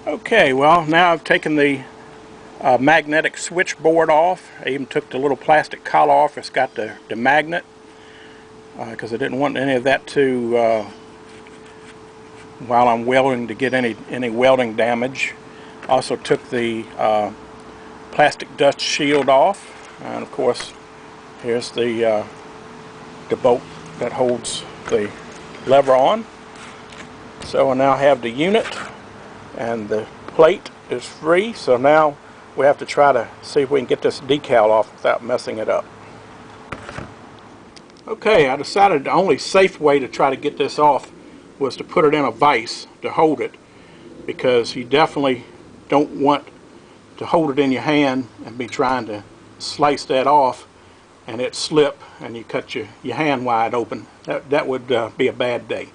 Okay, well, now I've taken the magnetic switchboard off. I even took the little plastic collar off. It's got the magnet because I didn't want any of that to, while I'm welding, to get any welding damage. Also took the plastic dust shield off, and of course here's the bolt that holds the lever on. So I now have the unit, and the plate is free, so now we have to try to see if we can get this decal off without messing it up. Okay, I decided the only safe way to try to get this off was to put it in a vise to hold it, because you definitely don't want to hold it in your hand and be trying to slice that off and it slip and you cut your hand wide open. That would be a bad day.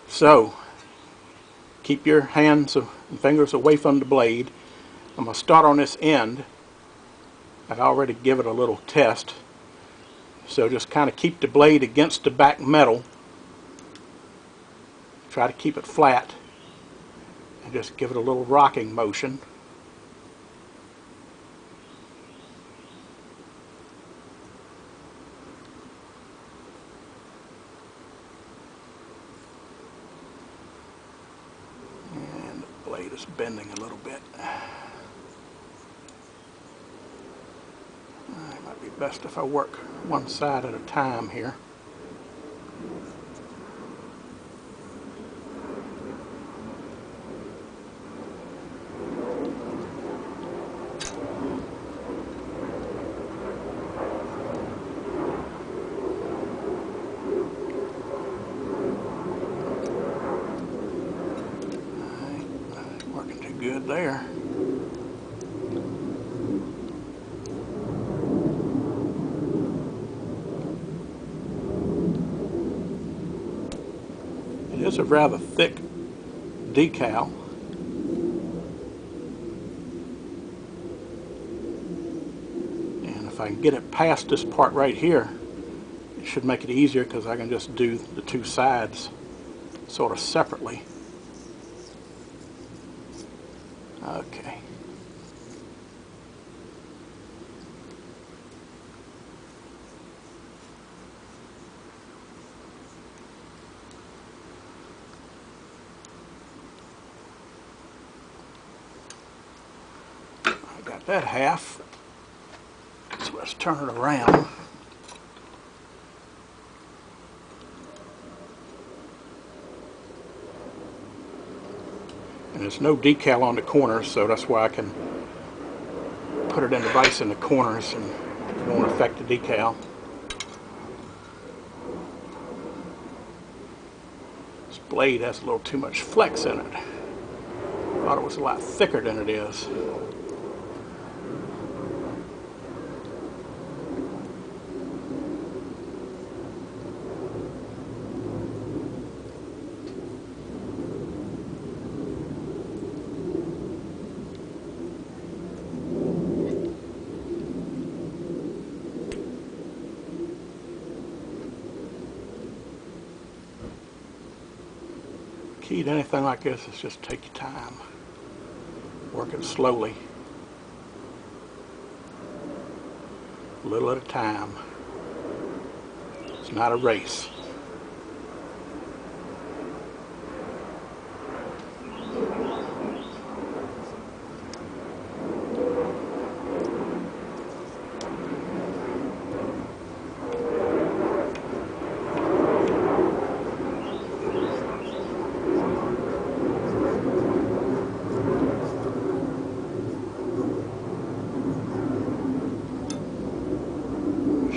So keep your hands and fingers away from the blade. I'm going to start on this end. I've already given it a little test. So just kind of keep the blade against the back metal. Try to keep it flat and just give it a little rocking motion. And the blade is bending a little bit. It might be best if I work one side at a time here. Working too good there. It is a rather thick decal. And if I can get it past this part right here, it should make it easier because I can just do the two sides sort of separately. Okay. I got that half. So let's turn it around. And there's no decal on the corners, so that's why I can put it in the vise in the corners and it won't affect the decal. This blade has a little too much flex in it. I thought it was a lot thicker than it is. Key to anything like this is just take your time. Work it slowly. A little at a time. It's not a race.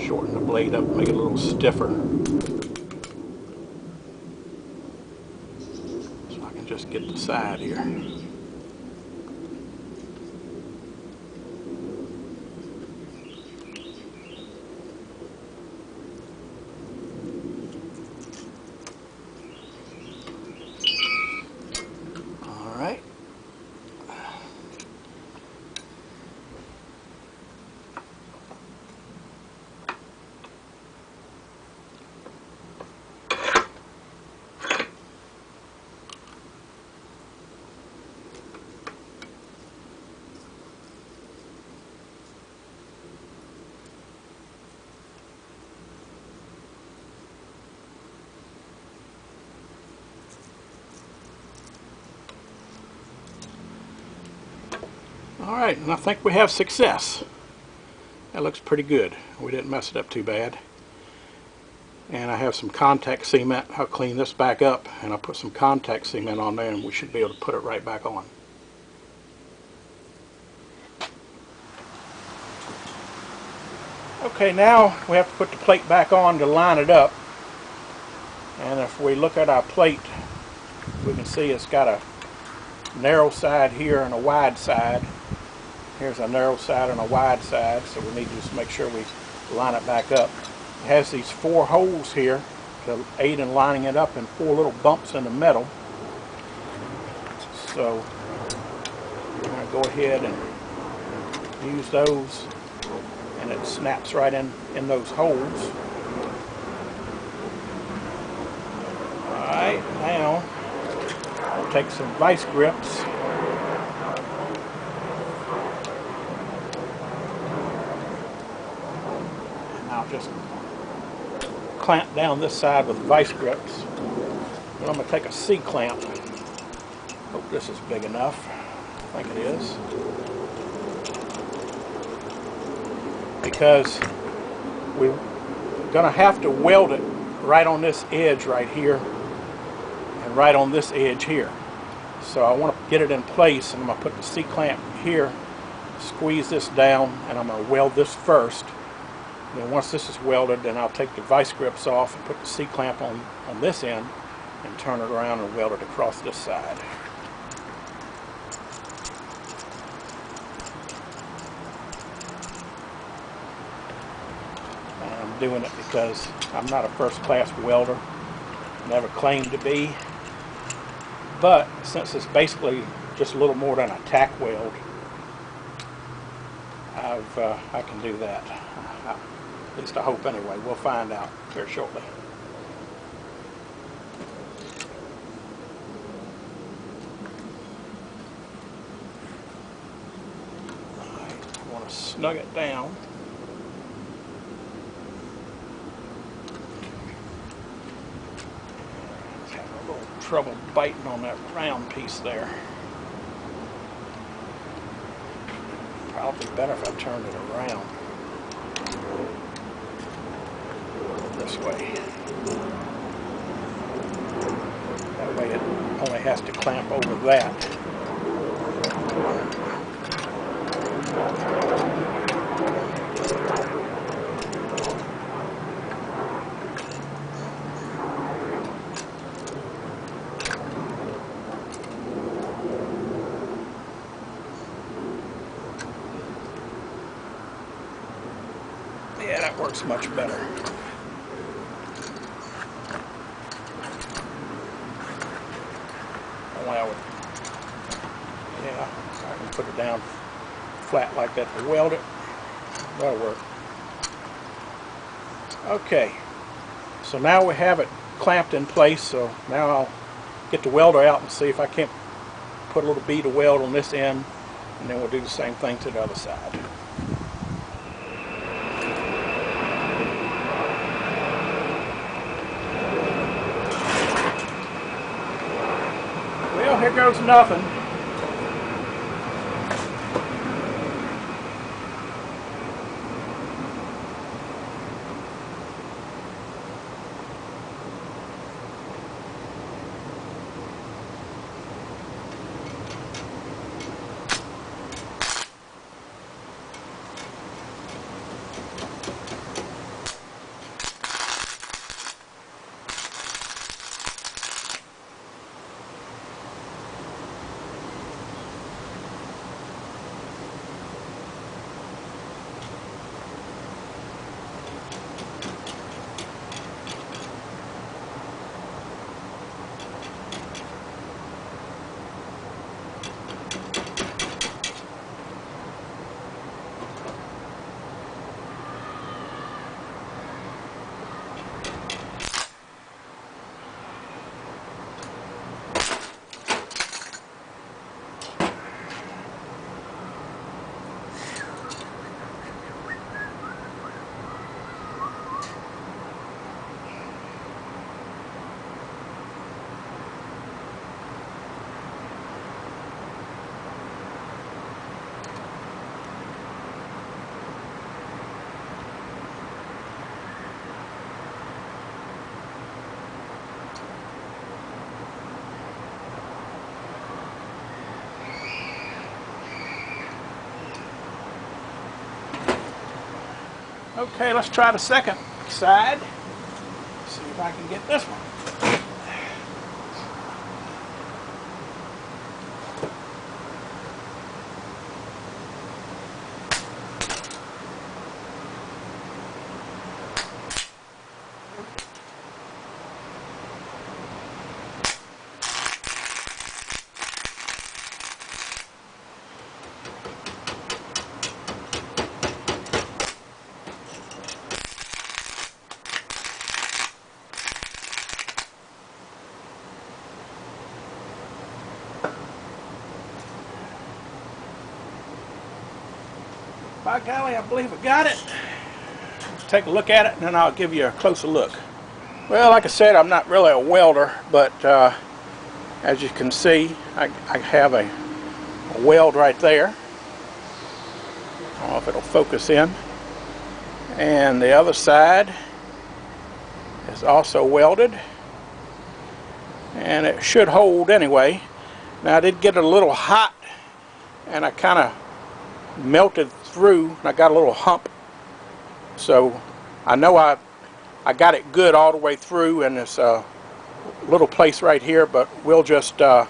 Shorten the blade up, make it a little stiffer. So I can just get the side here. All right. Alright, and I think we have success. That looks pretty good. We didn't mess it up too bad. And I have some contact cement. I'll clean this back up and I'll put some contact cement on there and we should be able to put it right back on. Okay, now we have to put the plate back on to line it up. And if we look at our plate, we can see it's got a narrow side here and a wide side. Here's a narrow side and a wide side, so we need to just make sure we line it back up. It has these 4 holes here to aid in lining it up and 4 little bumps in the middle. So we're going to go ahead and use those, and it snaps right in those holes. Alright, now I'll take some vice grips. And I'll just clamp down this side with vice grips. Then I'm going to take a C-clamp. Hope this is big enough. I think it is. Because we're going to have to weld it right on this edge right here and right on this edge here. So I want to get it in place, and I'm going to put the C-clamp here, squeeze this down, and I'm going to weld this first. And then once this is welded, then I'll take the vice grips off and put the C-clamp on this end and turn it around and weld it across this side. And I'm doing it because I'm not a first-class welder, never claimed to be. But since it's basically just a little more than a tack weld, I can do that. At least I hope anyway. We'll find out here shortly. Alright, I want to snug it down. Having a little trouble biting on that round piece there. Probably better if I turned it around. This way. That way it only has to clamp over that. Yeah, that works much better. Yeah, I can put it down flat like that to weld it. That'll work. Okay, so now we have it clamped in place, so now I'll get the welder out and see if I can't put a little bead of weld on this end, and then we'll do the same thing to the other side. Well, here goes nothing. Okay, let's try the second side. See if I can get this one. By golly, I believe I got it. Let's take a look at it and then I'll give you a closer look. Well, like I said, I'm not really a welder, but as you can see, I have a weld right there. I don't know if it'll focus in. And the other side is also welded. And it should hold anyway. Now I did get it a little hot and I kind of melted through and I got a little hump. So I know I got it good all the way through, and this little place right here, but we'll just go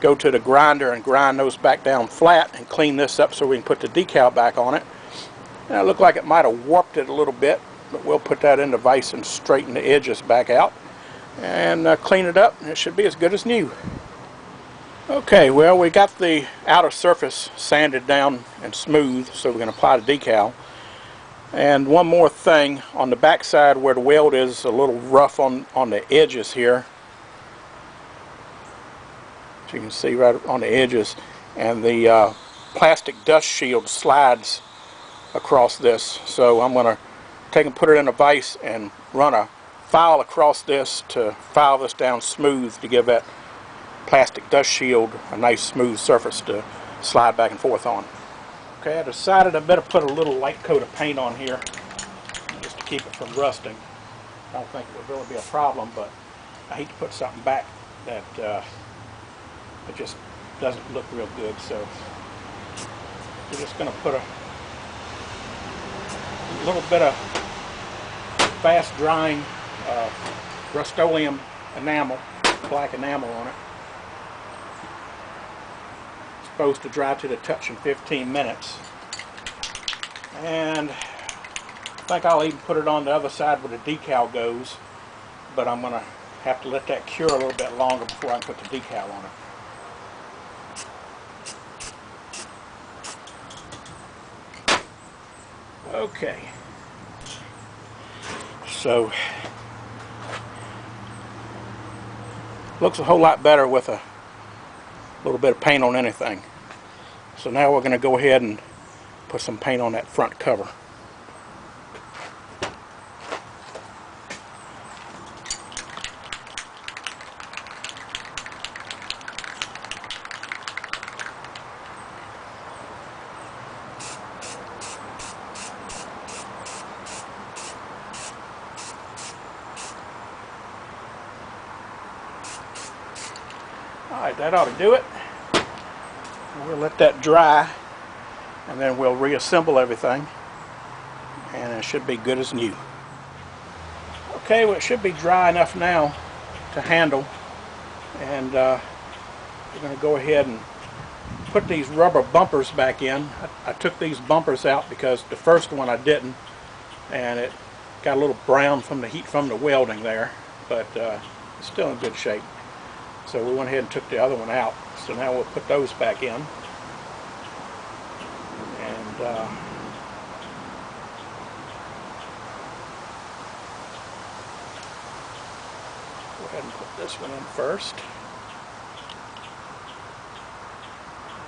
to the grinder and grind those back down flat and clean this up so we can put the decal back on it. And it looked like it might have warped it a little bit, but we'll put that in the vise and straighten the edges back out and clean it up, and it should be as good as new. Okay, well, we got the outer surface sanded down and smooth, so we're going to apply the decal. And one more thing, on the back side where the weld is a little rough on the edges here, as you can see right on the edges, and the plastic dust shield slides across this. So I'm going to take and put it in a vise and run a file across this to file this down smooth to give that plastic dust shield a nice smooth surface to slide back and forth on. Okay, I decided I better put a little light coat of paint on here just to keep it from rusting. I don't think it would really be a problem, but I hate to put something back that it just doesn't look real good. So we're just going to put a little bit of fast drying Rust-Oleum enamel, black enamel on it. Supposed to dry to the touch in 15 minutes, and I think I'll even put it on the other side where the decal goes, but I'm going to have to let that cure a little bit longer before I can put the decal on it. Okay, so looks a whole lot better with a little bit of paint on anything. So now we're going to go ahead and put some paint on that front cover. Alright, that ought to do it. We'll let that dry and then we'll reassemble everything, and it should be good as new. Okay, well, it should be dry enough now to handle, and we're going to go ahead and put these rubber bumpers back in. I took these bumpers out because the first one I didn't, and it got a little brown from the heat from the welding there, but it's still in good shape. So we went ahead and took the other one out. So now we'll put those back in. And go ahead and put this one in first.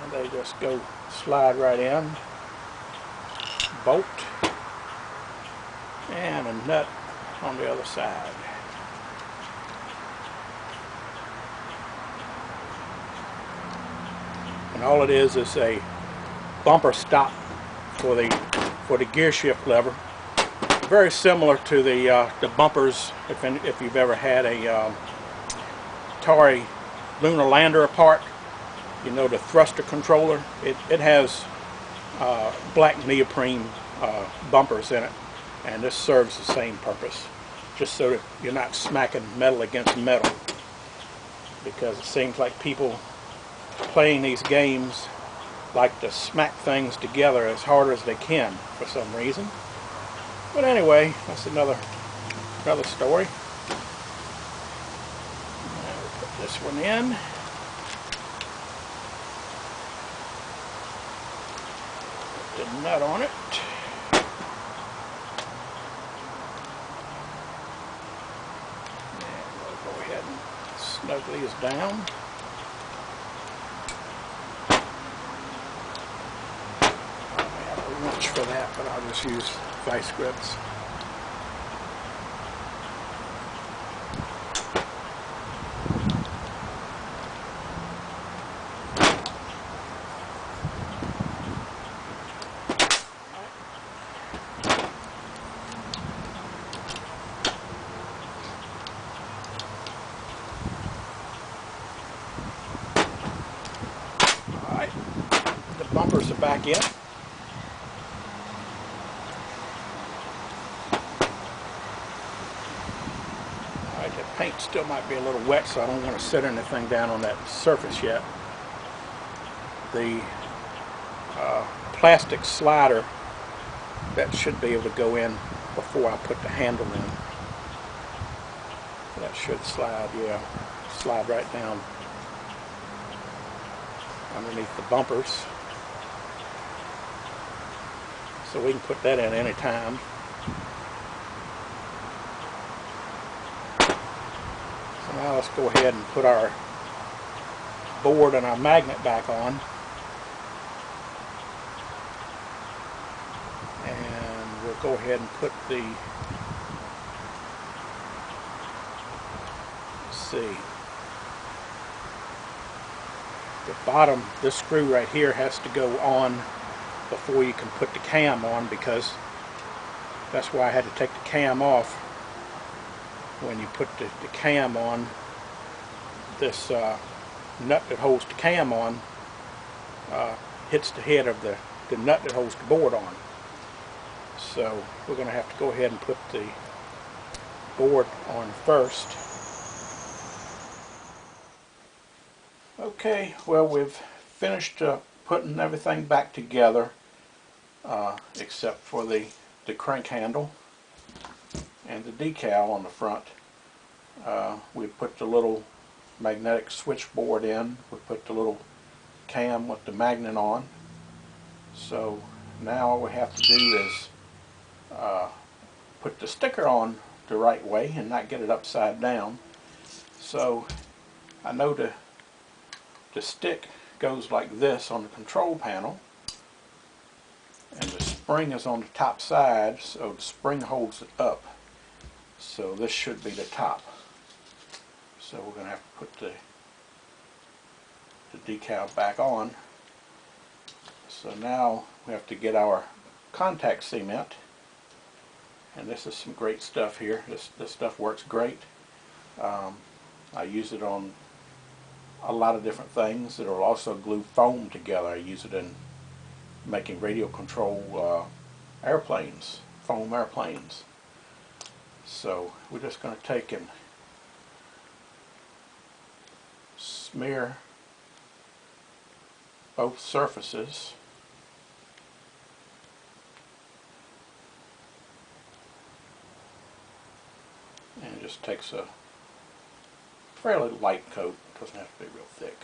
And they just go slide right in. Bolt. And a nut on the other side. And all it is a bumper stop for the gear shift lever. Very similar to the bumpers if you've ever had a Atari lunar lander apart. You know, the thruster controller. It has black neoprene bumpers in it. and this serves the same purpose, just so that you're not smacking metal against metal, because it seems like people playing these games like to smack things together as hard as they can for some reason. But anyway, that's another story. Now we'll put this one in. Put the nut on it. And we'll go ahead and snug these down. Much for that, but I'll just use vice grips. All right, the bumpers are back in. Paint still might be a little wet, so I don't want to set anything down on that surface yet. The plastic slider, that should be able to go in before I put the handle in. That should slide, yeah, slide right down underneath the bumpers. So we can put that in any time. Now let's go ahead and put our board and our magnet back on. And we'll go ahead and put the, let's see, the bottom, this screw right here has to go on before you can put the cam on, because that's why I had to take the cam off. When you put the cam on, this nut that holds the cam on hits the head of the nut that holds the board on. So we're going to have to go ahead and put the board on first. Okay, well, we've finished putting everything back together except for the crank handle and the decal on the front. We put the little magnetic switchboard in. We put the little cam with the magnet on. So now all we have to do is put the sticker on the right way and not get it upside down. So I know the stick goes like this on the control panel, and the spring is on the top side, so the spring holds it up. So this should be the top. So we're going to have to put the decal back on. So now we have to get our contact cement, and this is some great stuff here. This stuff works great. I use it on a lot of different things. It will also glue foam together. I use it in making radio control airplanes, foam airplanes. So we're just going to take and smear both surfaces. And it just takes a fairly light coat. It doesn't have to be real thick.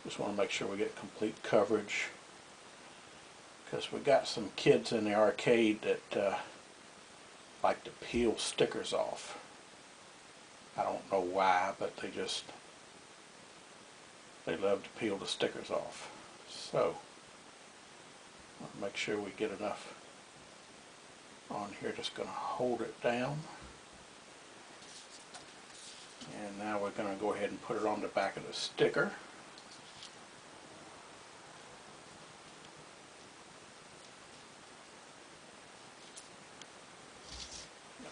Just want to make sure we get complete coverage, because we got some kids in the arcade that like to peel stickers off. I don't know why, but they love to peel the stickers off. So I'll make sure we get enough on here. Just going to hold it down, and now we're going to go ahead and put it on the back of the sticker.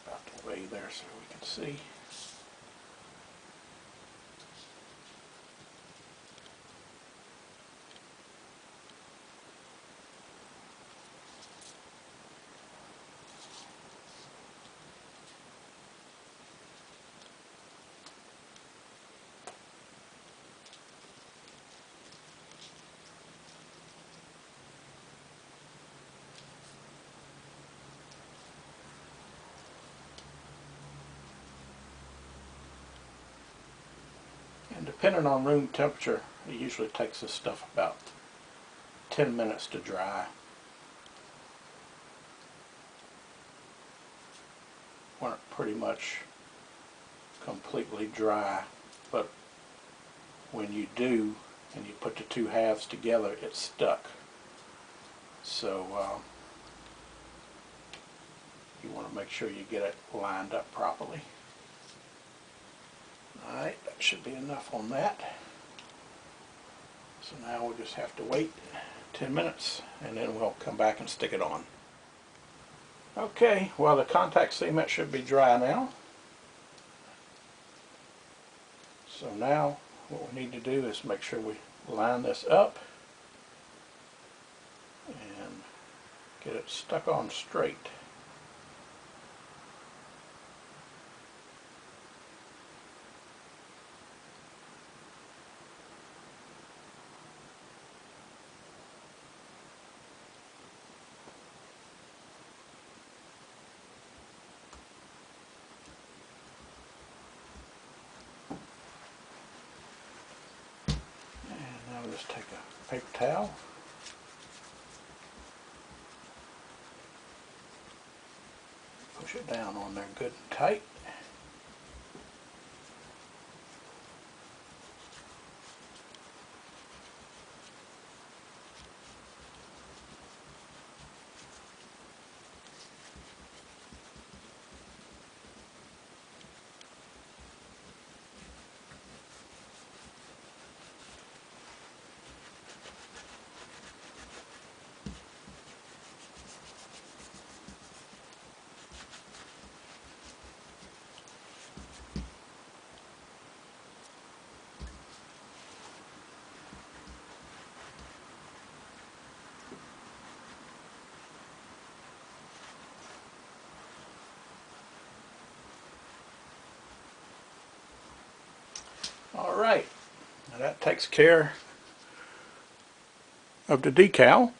About the way there so we can see. depending on room temperature, it usually takes this stuff about 10 minutes to dry. When it pretty much completely dry, but when you do and you put the two halves together, it's stuck. So you want to make sure you get it lined up properly. Alright, that should be enough on that. So now we'll just have to wait 10 minutes and then we'll come back and stick it on. Okay, well, the contact cement should be dry now. So now what we need to do is make sure we line this up and get it stuck on straight. Now just take a paper towel, push it down on there good and tight. Alright, now that takes care of the decal.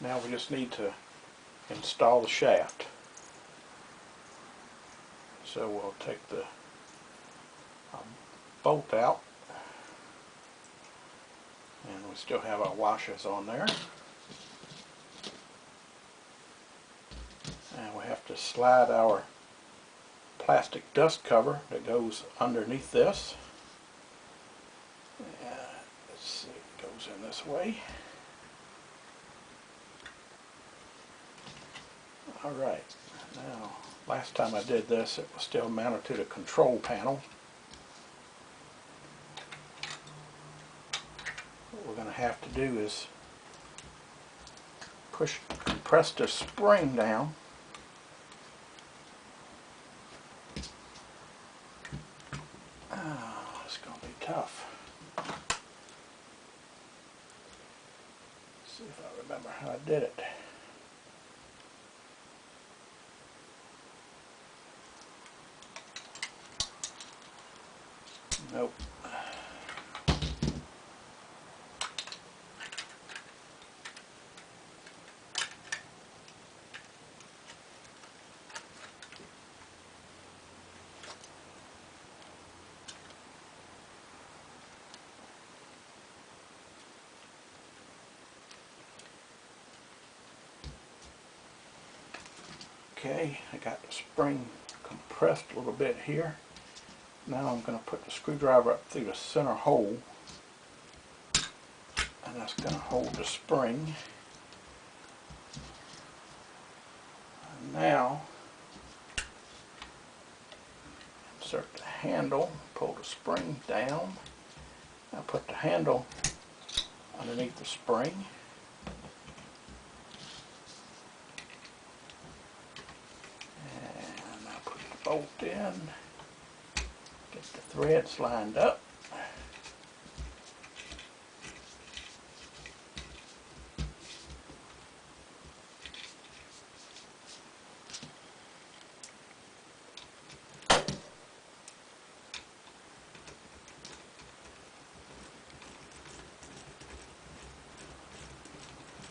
Now we just need to install the shaft. So we'll take the bolt out, and we still have our washers on there. And we have to slide our plastic dust cover that goes underneath this. Let's see, it goes in this way. Alright, now last time I did this it was still mounted to the control panel. What we're going to have to do is compress the spring down. It's going to be tough. Let's see if I remember how I did it. Nope. Okay, I got the spring compressed a little bit here. Now I'm going to put the screwdriver up through the center hole, and that's going to hold the spring. And now insert the handle, pull the spring down. Now put the handle underneath the spring. And now put the bolt in. Get the threads lined up.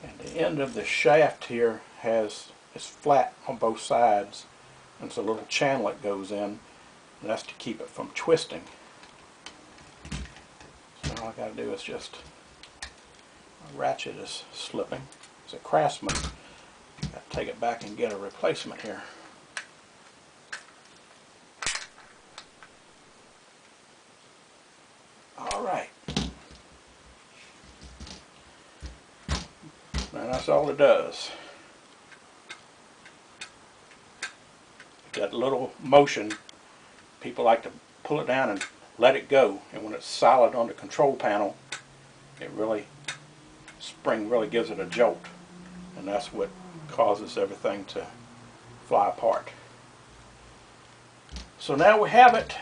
And the end of the shaft here is flat on both sides. And it's a little channel it goes in. And that's to keep it from twisting. So all I got to do is just, my ratchet is slipping. As a craftsman, got to take it back and get a replacement here. All right. And that's all it does. That little motion, people like to pull it down and let it go, and when it's solid on the control panel, it really, spring really gives it a jolt, and that's what causes everything to fly apart. So now we have it.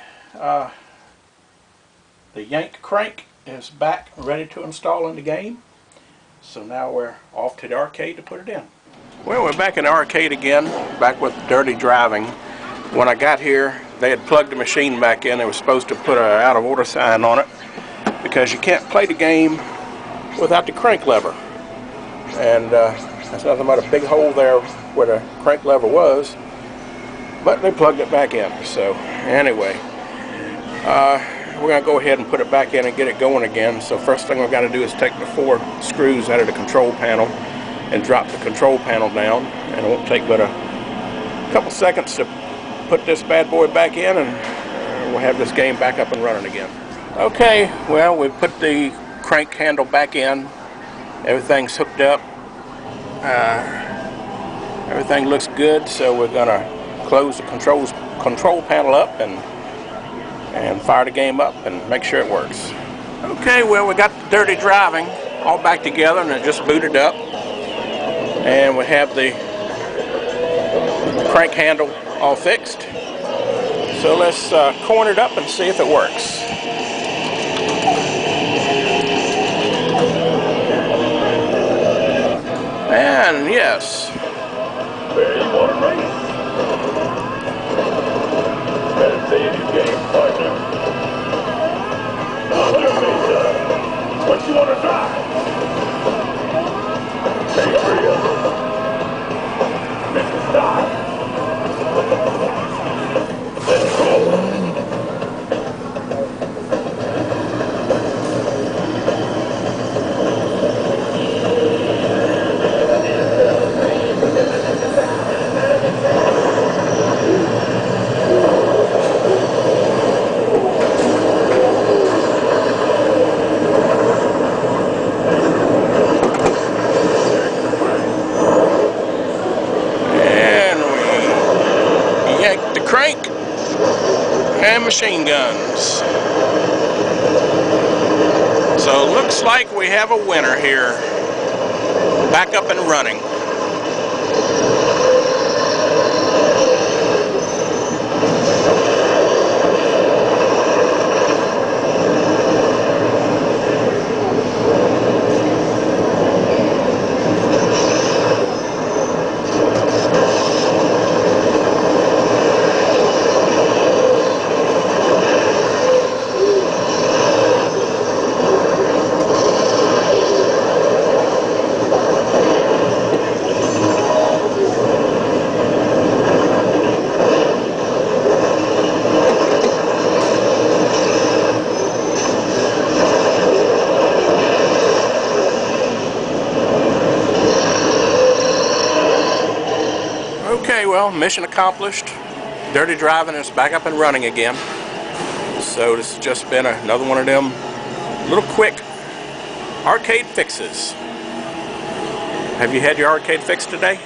The yanked crank is back ready to install in the game. So now we're off to the arcade to put it in. Well, we're back in the arcade again, back with Dirty Driving. When I got here, they had plugged the machine back in. They were supposed to put an out of order sign on it because you can't play the game without the crank lever. And that's nothing but a big hole there where the crank lever was, but they plugged it back in. So anyway, we're going to go ahead and put it back in and get it going again. So first thing we've got to do is take the 4 screws out of the control panel and drop the control panel down. And it won't take but a couple seconds to put this bad boy back in, and we'll have this game back up and running again. Okay, well, we put the crank handle back in. Everything's hooked up. Everything looks good, so we're going to close the control panel up and fire the game up and make sure it works. Okay, well, we got the Dirty Driving all back together, and it just booted up. And we have the crank handle all fixed. So let's corn it up and see if it works. And yes. Where you want to race? Better stay in your game, partner. What you want to try? Take 3 of them. Mr. Stop. Let's go. Crank and machine guns. So it looks like we have a winner here, back up and running. Okay, well, mission accomplished. Dirty Driving is back up and running again. So this has just been another one of them little quick arcade fixes. Have you had your arcade fixed today?